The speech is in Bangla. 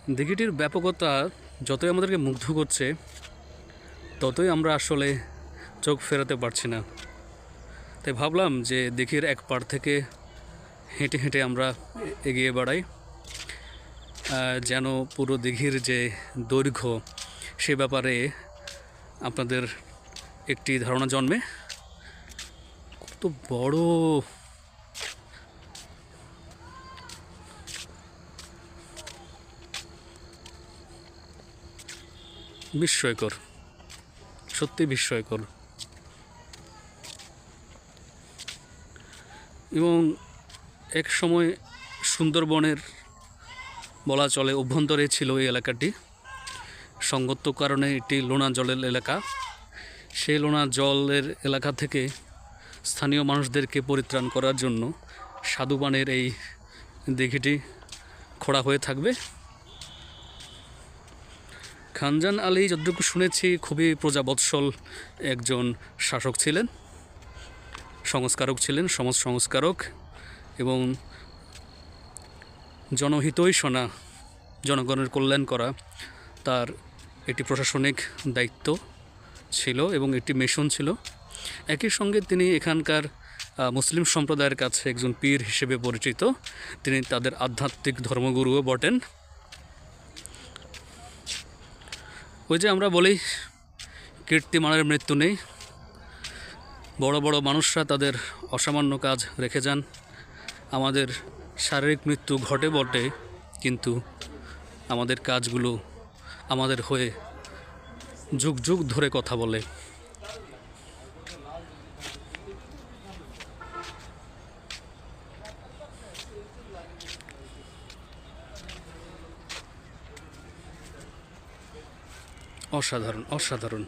দিঘিটির ব্যাপকতা যতই আমাদেরকে মুগ্ধ করছে, ততই আমরা আসলে চোখ ফেরাতে পারছি না। তাই ভাবলাম যে দিঘির এক পাড় থেকে হেঁটে হেঁটে আমরা এগিয়ে বাড়াই, যেন পুরো দিঘির যে দৈর্ঘ্য সে ব্যাপারে আপনাদের একটি ধারণা জন্মে। কত বড়! বিস্ময়কর, সত্যি বিস্ময়কর। এবং এক সময় সুন্দরবনের বলা চলে অভ্যন্তরে ছিল এই এলাকাটি। সঙ্গত কারণে এটি লোনা জলের এলাকা। সেই লোনা জলের এলাকা থেকে স্থানীয় মানুষদেরকে পরিত্রাণ করার জন্য স্বাদুপানের এই দিঘিটি খোঁড়া হয়ে থাকবে। খানজান আলী যতটুকু শুনেছি খুবই প্রজাবৎসল একজন শাসক ছিলেন, সংস্কারক ছিলেন, সমাজ সংস্কারক, এবং জনহিতৈষণা, জনগণের কল্যাণ করা তার একটি প্রশাসনিক দায়িত্ব ছিল এবং একটি মিশন ছিল। একই সঙ্গে তিনি এখানকার মুসলিম সম্প্রদায়ের কাছে একজন পীর হিসেবে পরিচিত। তিনি তাদের আধ্যাত্মিক ধর্মগুরুও বটেন। ওই যে আমরা বলি কীর্তিমানের মৃত্যু নেই। বড় বড় মানুষরা তাদের অসামান্য কাজ রেখে যান। আমাদের শারীরিক মৃত্যু ঘটে বটে, কিন্তু আমাদের কাজগুলো আমাদের হয়ে যুগ যুগ ধরে কথা বলে। অসাধারণ, অসাধারণ।